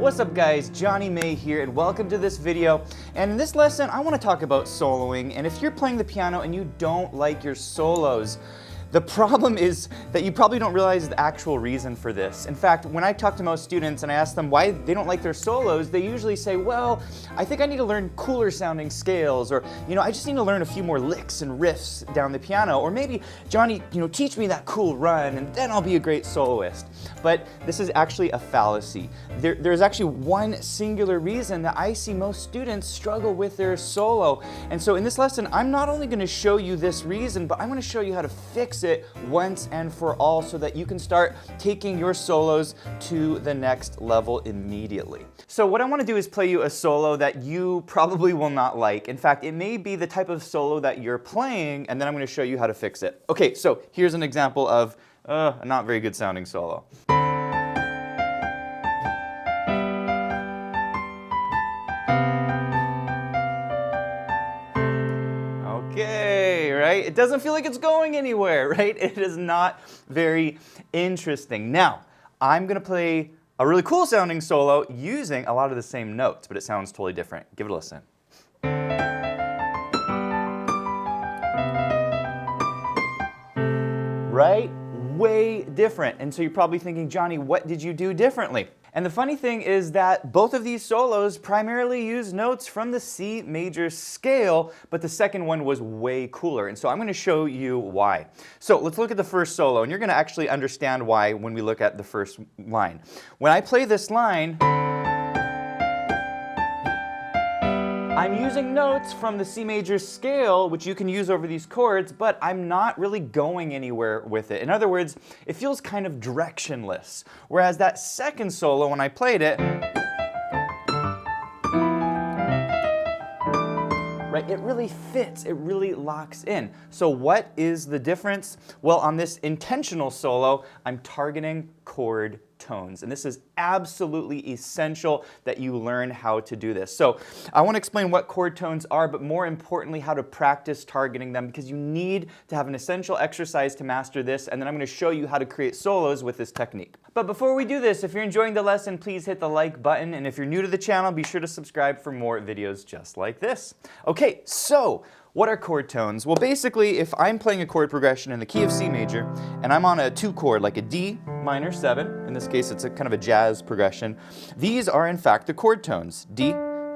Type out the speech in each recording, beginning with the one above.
What's up guys, Jonny May here and welcome to this video. And in this lesson I want to talk about soloing, and if you're playing the piano and you don't like your solos, the problem is that you probably don't realize the actual reason for this. In fact, when I talk to most students and I ask them why they don't like their solos, they usually say, well, I think I need to learn cooler sounding scales, or, I just need to learn a few more licks and riffs down the piano, or maybe, Johnny, teach me that cool run and then I'll be a great soloist. But this is actually a fallacy. There's actually one singular reason that I see most students struggle with their solo. And so in this lesson, I'm not only going to show you this reason, but I'm going to show you how to fix it once and for all so that you can start taking your solos to the next level immediately. So what I want to do is play you a solo that you probably will not like. In fact, it may be the type of solo that you're playing, and then I'm going to show you how to fix it. Okay, so here's an example of a not very good sounding solo. Okay, right? It doesn't feel like it's going anywhere, right? It is not very interesting. Now, I'm going to play a really cool sounding solo using a lot of the same notes, but it sounds totally different. Give it a listen. Right? Way different. And so you're probably thinking, Johnny, what did you do differently? And the funny thing is that both of these solos primarily use notes from the C major scale, but the second one was way cooler. And so I'm going to show you why. So let's look at the first solo, and you're going to actually understand why when we look at the first line. When I play this line, I'm using notes from the C major scale, which you can use over these chords, but I'm not really going anywhere with it. In other words, it feels kind of directionless. Whereas that second solo, when I played it, right, it really fits, it really locks in. So what is the difference? Well, on this intentional solo, I'm targeting chord tones. And this is absolutely essential that you learn how to do this. So I want to explain what chord tones are, but more importantly, how to practice targeting them, because you need to have an essential exercise to master this, and then I'm going to show you how to create solos with this technique. But before we do this, if you're enjoying the lesson, please hit the like button, and if you're new to the channel, be sure to subscribe for more videos just like this. Okay, so what are chord tones? Well, basically, if I'm playing a chord progression in the key of C major, and I'm on a 2 chord, like a D minor 7, in this case it's a kind of a jazz progression, these are in fact the chord tones, D,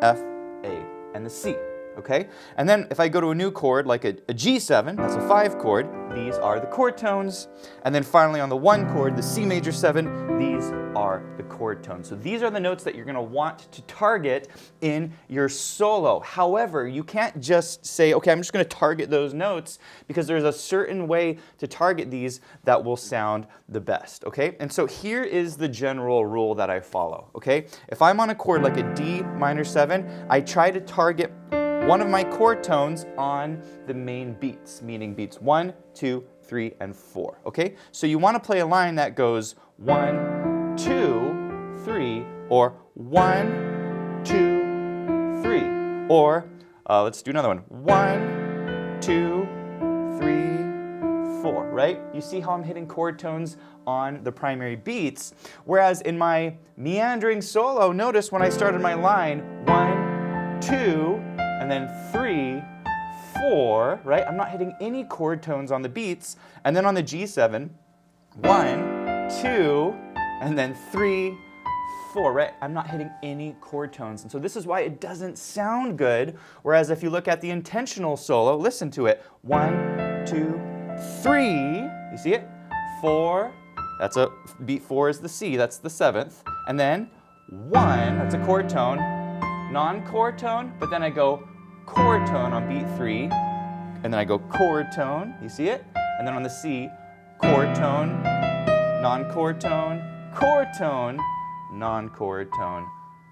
F, A, and the C, okay? And then if I go to a new chord, like a G7, that's a 5 chord, these are the chord tones. And then finally on the 1 chord, the C major 7, these are the chord tones. So these are the notes that you're going to want to target in your solo. However, you can't just say, okay, I'm just going to target those notes, because there's a certain way to target these that will sound the best, okay? And so here is the general rule that I follow, okay? If I'm on a chord like a D minor 7, I try to target one of my chord tones on the main beats, meaning beats 1, 2, 3, and 4, okay? So you want to play a line that goes 1, 2, 3, or 1, 2, 3, or let's do another one. 1, 2, 3, 4, right? You see how I'm hitting chord tones on the primary beats, whereas in my meandering solo, notice when I started my line, 1, 2, and then 3, 4, right? I'm not hitting any chord tones on the beats. And then on the G7, 1, 2, and then 3, 4, right? I'm not hitting any chord tones. And so this is why it doesn't sound good. Whereas if you look at the intentional solo, listen to it. 1, 2, 3, you see it? 4, that's a beat 4 is the C, that's the 7th. And then 1, that's a chord tone, non-chord tone, but then I go chord tone on beat 3, and then I go chord tone, you see it? And then on the C, chord tone, non-chord tone, chord tone, non-chord tone,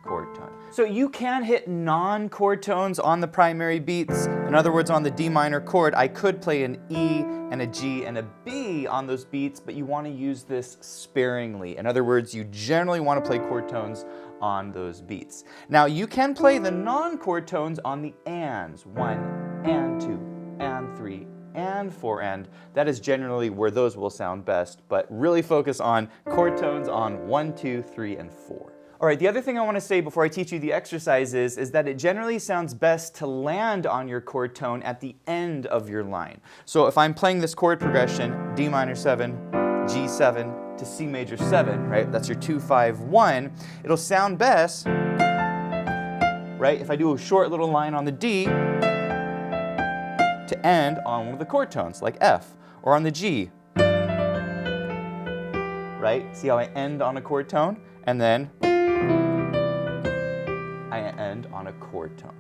chord tone. So you can hit non-chord tones on the primary beats. In other words, on the D minor chord, I could play an E and a G and a B on those beats, but you want to use this sparingly. In other words, you generally want to play chord tones on those beats. Now, you can play the non-chord tones on the ands, 1 and 2 and 3 and 4 and. That is generally where those will sound best, but really focus on chord tones on 1, 2, 3, and 4. All right, the other thing I want to say before I teach you the exercises is that it generally sounds best to land on your chord tone at the end of your line. So if I'm playing this chord progression, D minor 7, G7 to C major 7, right? That's your 2, 5, 1. It'll sound best, right, if I do a short little line on the D to end on one of the chord tones, like F, or on the G, right? See how I end on a chord tone? And then I end on a chord tone.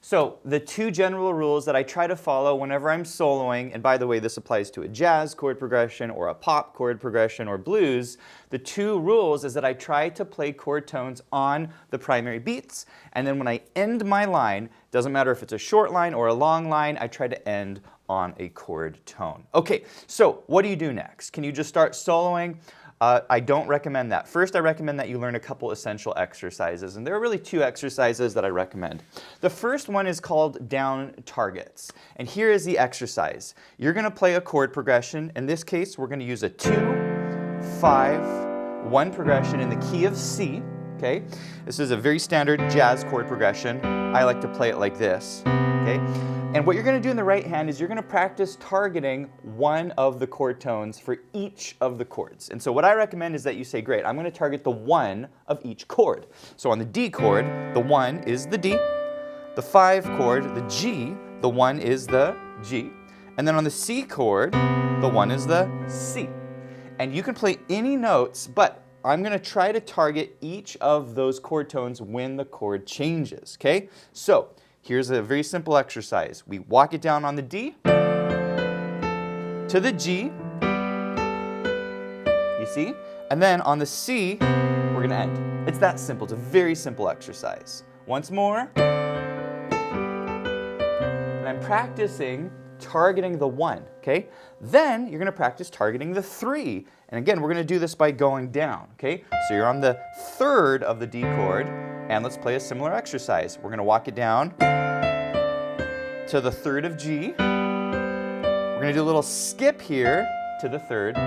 So the two general rules that I try to follow whenever I'm soloing, and by the way, this applies to a jazz chord progression or a pop chord progression or blues, the two rules is that I try to play chord tones on the primary beats, and then when I end my line, doesn't matter if it's a short line or a long line, I try to end on a chord tone. Okay, so what do you do next? Can you just start soloing? I don't recommend that. First, I recommend that you learn a couple essential exercises, and there are really two exercises that I recommend. The first one is called down targets, and here is the exercise. You're going to play a chord progression. In this case, we're going to use a 2, 5, 1 progression in the key of C. Okay? This is a very standard jazz chord progression. I like to play it like this. Okay? And what you're going to do in the right hand is you're going to practice targeting one of the chord tones for each of the chords. And so what I recommend is that you say, great, I'm going to target the 1 of each chord. So on the D chord, the 1 is the D. The 5 chord, the G, the 1 is the G. And then on the C chord, the 1 is the C. And you can play any notes, but I'm going to try to target each of those chord tones when the chord changes. Okay? So here's a very simple exercise. We walk it down on the D to the G, you see? And then on the C, we're going to end. It's that simple. It's a very simple exercise. Once more. And I'm practicing targeting the 1, okay? Then you're going to practice targeting the 3. And again, we're going to do this by going down, okay? So you're on the 3rd of the D chord, and let's play a similar exercise. We're going to walk it down to the 3rd of G. We're going to do a little skip here to the 3rd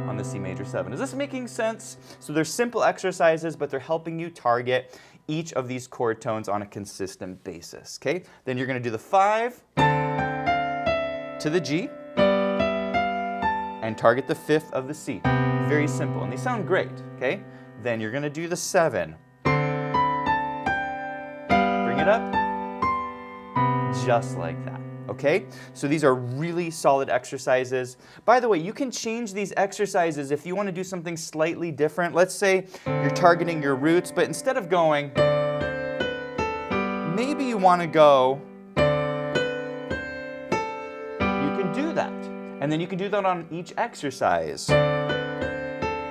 on the C major 7. Is this making sense? So they're simple exercises, but they're helping you target each of these chord tones on a consistent basis, okay? Then you're going to do the 5 to the G and target the 5th of the C. Very simple, and they sound great, okay? Then you're going to do the 7. Bring it up, just like that, okay? So these are really solid exercises. By the way, you can change these exercises if you want to do something slightly different. Let's say you're targeting your roots, but instead of going, maybe you want to go, you can do that. And then you can do that on each exercise.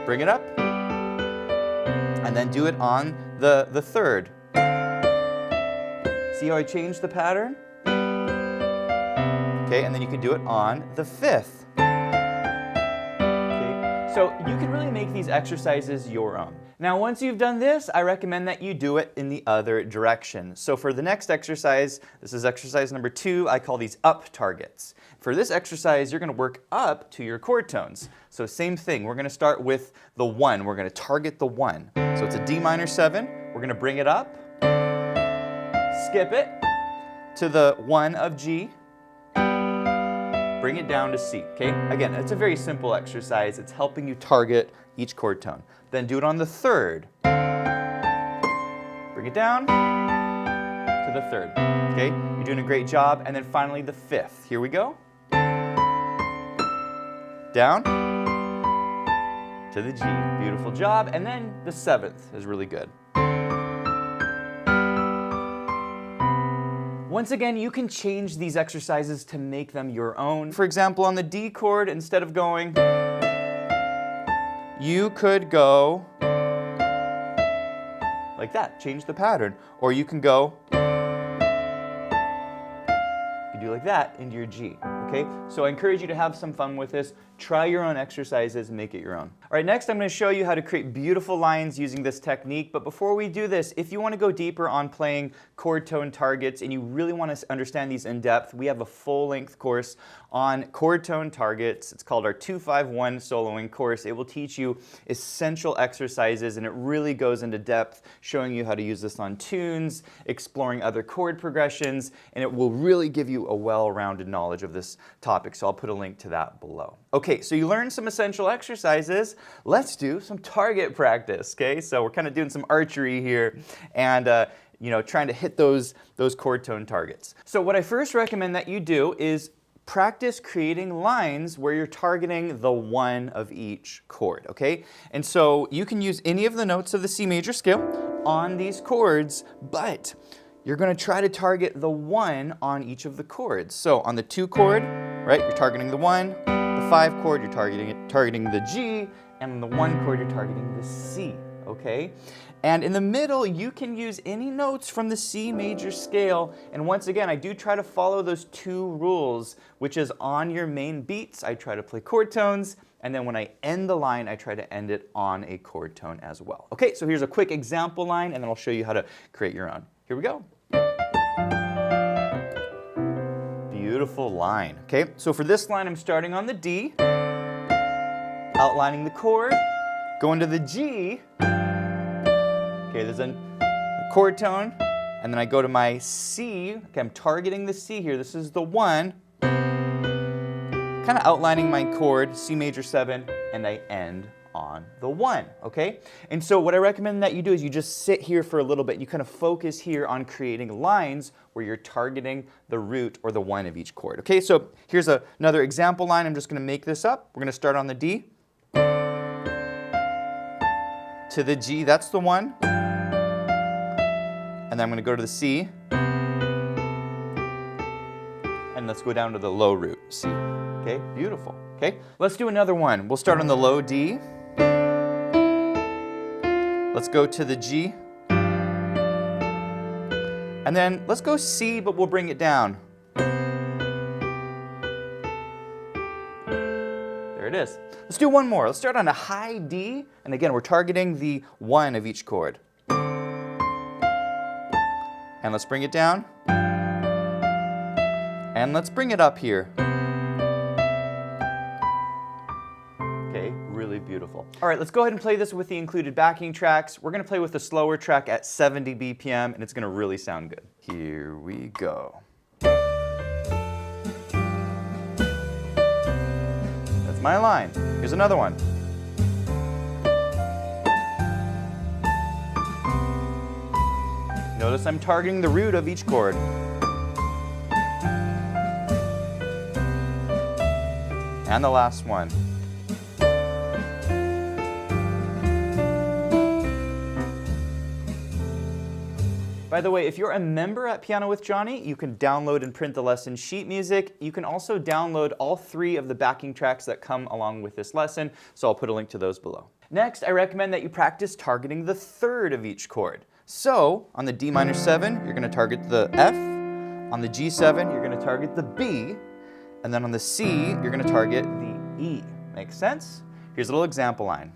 Bring it up, and then do it on the 3rd. See how I changed the pattern? Okay, and then you can do it on the 5th. Okay, so you can really make these exercises your own. Now, once you've done this, I recommend that you do it in the other direction. So for the next exercise, this is exercise number 2, I call these up targets. For this exercise, you're going to work up to your chord tones. So same thing, we're going to start with the 1. We're going to target the 1. So it's a D minor 7. We're going to bring it up, skip it to the 1 of G, bring it down to C, okay? Again, it's a very simple exercise. It's helping you target each chord tone. Then do it on the 3rd. Bring it down to the 3rd, okay? You're doing a great job. And then finally the 5th. Here we go. Down to the G. Beautiful job. And then the 7th is really good. Once again, you can change these exercises to make them your own. For example, on the D chord, instead of going, you could go like that, change the pattern. Or you can go, you can do like that into your G, okay? So I encourage you to have some fun with this. Try your own exercises and make it your own. All right, next I'm going to show you how to create beautiful lines using this technique. But before we do this, if you want to go deeper on playing chord tone targets and you really want to understand these in depth, we have a full-length course on chord tone targets. It's called our 251 soloing course. It will teach you essential exercises, and it really goes into depth, showing you how to use this on tunes, exploring other chord progressions, and it will really give you a well-rounded knowledge of this topic. So I'll put a link to that below. Okay, so you learned some essential exercises. Let's do some target practice, okay? So we're kind of doing some archery here and trying to hit those chord tone targets. So what I first recommend that you do is practice creating lines where you're targeting the one of each chord, okay? And so you can use any of the notes of the C major scale on these chords, but you're going to try to target the one on each of the chords. So on the 2 chord, right, you're targeting the 1, the 5 chord, you're targeting the G, and on the 1 chord, you're targeting the C, okay? And in the middle, you can use any notes from the C major scale. And once again, I do try to follow those 2 rules, which is on your main beats, I try to play chord tones, and then when I end the line, I try to end it on a chord tone as well. Okay, so here's a quick example line, and then I'll show you how to create your own. Here we go. Beautiful line. Okay, so for this line, I'm starting on the D, outlining the chord, going to the G. Okay, there's a chord tone, and then I go to my C. Okay, I'm targeting the C here. This is the 1. Kind of outlining my chord, C major 7, and I end on the 1, okay? And so what I recommend that you do is you just sit here for a little bit. You kind of focus here on creating lines where you're targeting the root or the 1 of each chord. Okay, so here's another example line. I'm just going to make this up. We're going to start on the D. To the G, that's the 1. And then I'm going to go to the C. And let's go down to the low root, C. Okay, beautiful. Okay, let's do another one. We'll start on the low D. Let's go to the G. And then let's go C, but we'll bring it down. There it is. Let's do one more. Let's start on a high D. And again, we're targeting the 1 of each chord. And let's bring it down. And let's bring it up here. Okay, really beautiful. All right, let's go ahead and play this with the included backing tracks. We're going to play with the slower track at 70 BPM, and it's going to really sound good. Here we go. That's my line. Here's another one. Notice I'm targeting the root of each chord. And the last one. By the way, if you're a member at Piano with Jonny, you can download and print the lesson sheet music. You can also download all 3 of the backing tracks that come along with this lesson, so I'll put a link to those below. Next, I recommend that you practice targeting the 3rd of each chord. So, on the D minor 7, you're going to target the F. On the G7, you're going to target the B. And then on the C, you're going to target the E. Make sense? Here's a little example line.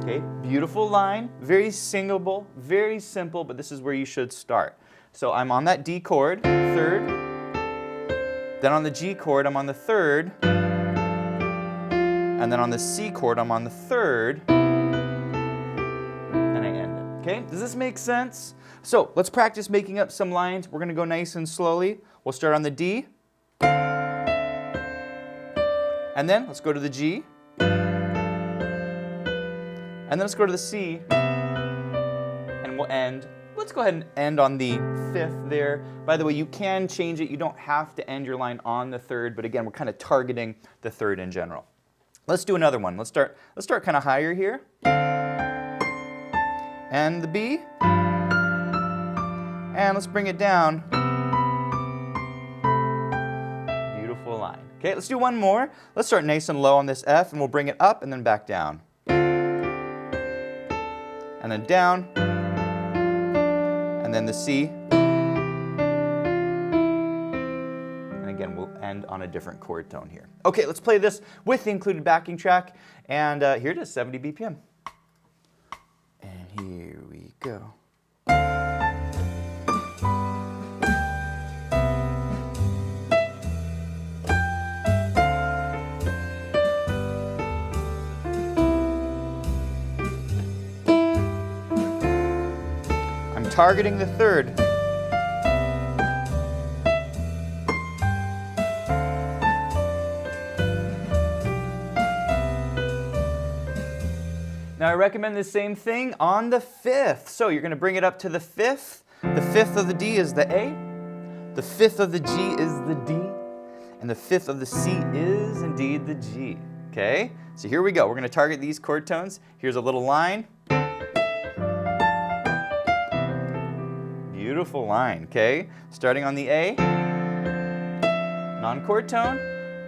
Okay, beautiful line, very singable, very simple, but this is where you should start. So I'm on that D chord, 3rd. Then on the G chord, I'm on the 3rd. And then on the C chord, I'm on the 3rd. And I end it. Okay, does this make sense? So let's practice making up some lines. We're going to go nice and slowly. We'll start on the D. And then let's go to the G. And then let's go to the C. And we'll end. Let's go ahead and end on the 5th there. By the way, you can change it. You don't have to end your line on the 3rd, but again, we're kind of targeting the 3rd in general. Let's do another one. Let's start kind of higher here. And the B. And let's bring it down. Beautiful line. Okay, let's do one more. Let's start nice and low on this F, and we'll bring it up and then back down. And then down. And then the C. And again, we'll end land on a different chord tone here. Okay, let's play this with the included backing track, and here it is, 70 BPM. And here we go. I'm targeting the third. Now I recommend the same thing on the fifth. So you're going to bring it up to the fifth. The fifth of the D is the A. The fifth of the G is the D. And the fifth of the C is indeed the G. Okay? So here we go. We're going to target these chord tones. Here's a little line. Beautiful line, okay? Starting on the A, non-chord tone.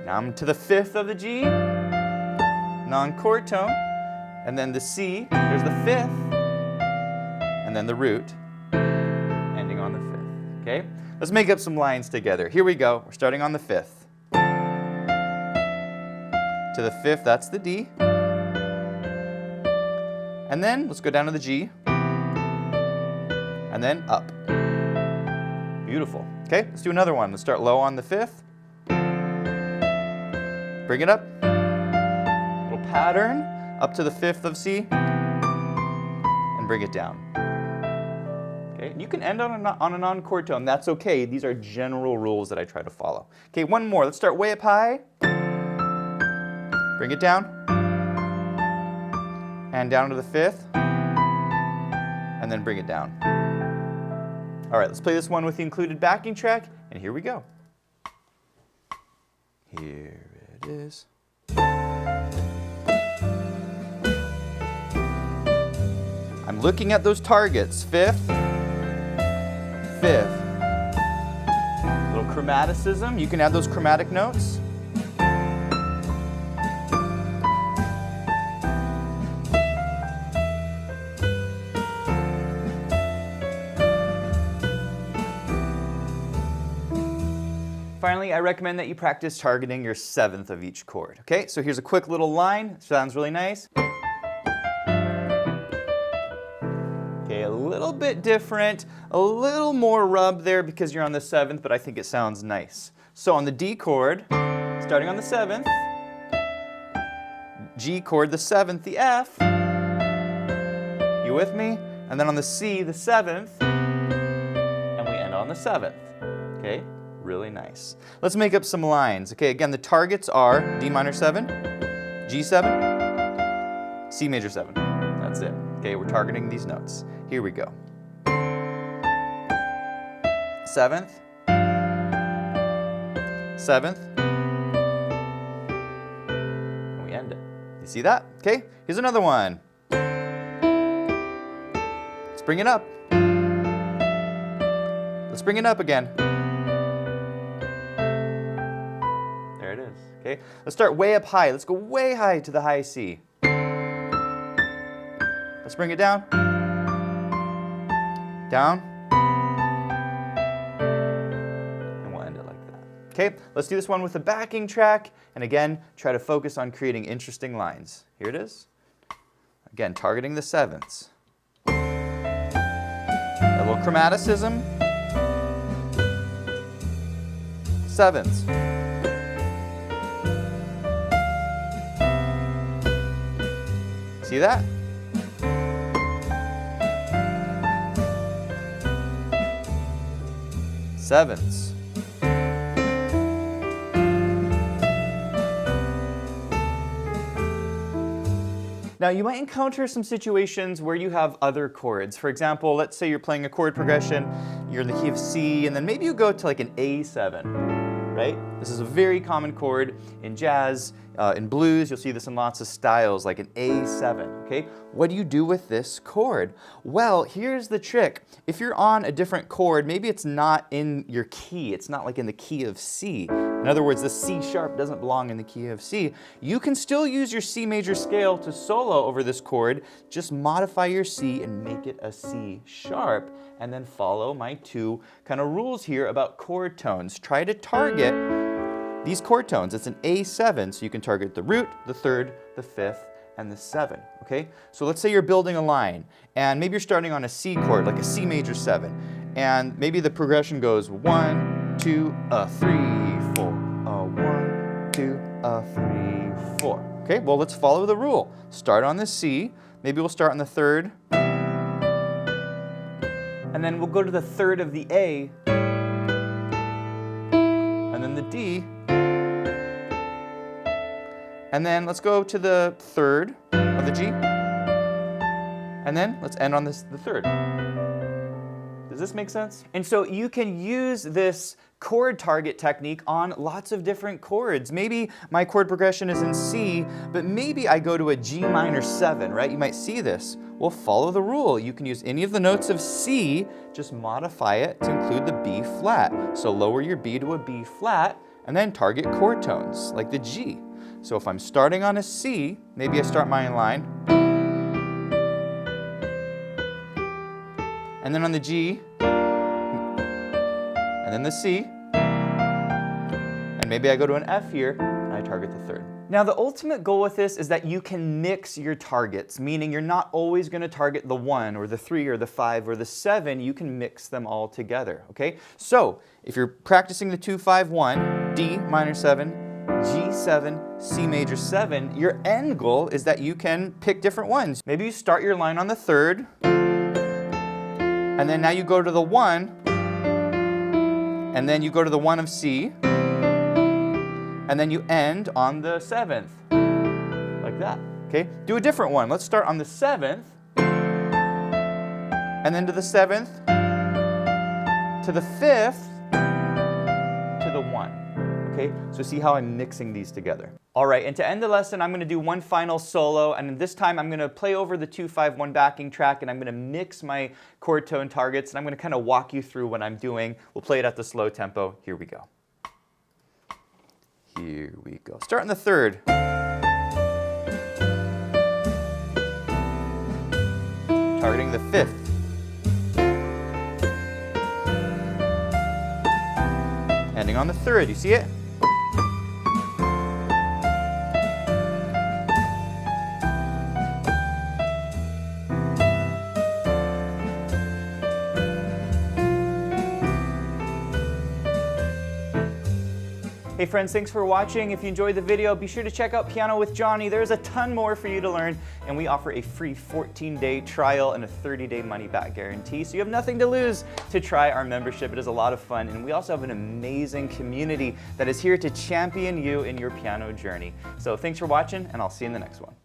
Now I'm to the fifth of the G, non-chord tone. And then the C, there's the fifth, and then the root, ending on the fifth, okay? Let's make up some lines together. Here we go. We're starting on the fifth. To the fifth, that's the D. And then let's go down to the G, and then up. Beautiful. Okay, let's do another one. Let's start low on the fifth. Bring it up. Little pattern up to the fifth of C, and bring it down. Okay, you can end on a non-chord tone. That's okay. These are general rules that I try to follow. Okay, one more. Let's start way up high. Bring it down. And down to the fifth. And then bring it down. All right, let's play this one with the included backing track, and here we go. Here it is. I'm looking at those targets. Fifth, fifth. Little chromaticism. You can add those chromatic notes. Finally, I recommend that you practice targeting your seventh of each chord. Okay, so here's a quick little line. Sounds really nice. Okay, a little bit different, a little more rub there because you're on the seventh, but I think it sounds nice. So on the D chord, starting on the seventh, G chord, the seventh, the F. You with me? And then on the C, the seventh, and we end on the seventh. Okay? Really nice. Let's make up some lines. Okay, again, the targets are D minor 7, G7, C major 7. That's it. Okay, we're targeting these notes. Here we go. Seventh, seventh, and we end it. You see that? Okay, here's another one. Let's bring it up. Let's bring it up again. Okay, let's start way up high. Let's go way high to the high C. Let's bring it down. Down. And we'll end it like that. Okay, let's do this one with the backing track. And again, try to focus on creating interesting lines. Here it is. Again, targeting the sevenths. A little chromaticism. Sevenths. See that? Sevenths. Now you might encounter some situations where you have other chords. For example, let's say you're playing a chord progression, you're in the key of C, and then maybe you go to like an A7, right? This is a very common chord in jazz, in blues. You'll see this in lots of styles, like an A7, okay? What do you do with this chord? Well, here's the trick. If you're on a different chord, maybe it's not in your key. It's not like in the key of C. In other words, the C sharp doesn't belong in the key of C. You can still use your C major scale to solo over this chord. Just modify your C and make it a C sharp, and then follow my two kind of rules here about chord tones. Try to target these chord tones, it's an A7, so you can target the root, the third, the fifth, and the 7, okay? So let's say you're building a line, and maybe you're starting on a C chord, like a C major 7, and maybe the progression goes 1, 2, 3, 4, 1, 2, 3, 4. Okay, well, let's follow the rule. Start on the C, maybe we'll start on the third, and then we'll go to the third of the A, and then the D, and then let's go to the third of the G, and then let's end on the third. Does this make sense? And so you can use this chord target technique on lots of different chords. Maybe my chord progression is in C, but maybe I go to a G minor 7, right? You might see this. Well, follow the rule. You can use any of the notes of C, just modify it to include the B flat. So lower your B to a B flat, and then target chord tones, like the G. So if I'm starting on a C, maybe I start my line, and then on the G, and then the C, and maybe I go to an F here, and I target the third. Now the ultimate goal with this is that you can mix your targets, meaning you're not always going to target the 1 or the 3 or the 5 or the 7, you can mix them all together, okay? So if you're practicing the 2-5-1, D minor 7, G7, C major 7, your end goal is that you can pick different ones. Maybe you start your line on the third, and then now you go to the 1, and then you go to the 1 of C, and then you end on the 7th, like that, okay? Do a different one. Let's start on the 7th, and then to the 7th, to the 5th, to the 1, okay? So see how I'm mixing these together. All right, and to end the lesson, I'm gonna do one final solo, and this time I'm gonna play over the 2-5-1 backing track, and I'm gonna mix my chord tone targets, and I'm gonna kind of walk you through what I'm doing. We'll play it at the slow tempo. Here we go. Here we go. Start on the third. Targeting the 5th. Ending on the third, you see it? Hey friends, thanks for watching. If you enjoyed the video, be sure to check out Piano with Jonny. There's a ton more for you to learn, and we offer a free 14-day trial and a 30-day money-back guarantee, so you have nothing to lose to try our membership. It is a lot of fun, and we also have an amazing community that is here to champion you in your piano journey. So thanks for watching, and I'll see you in the next one.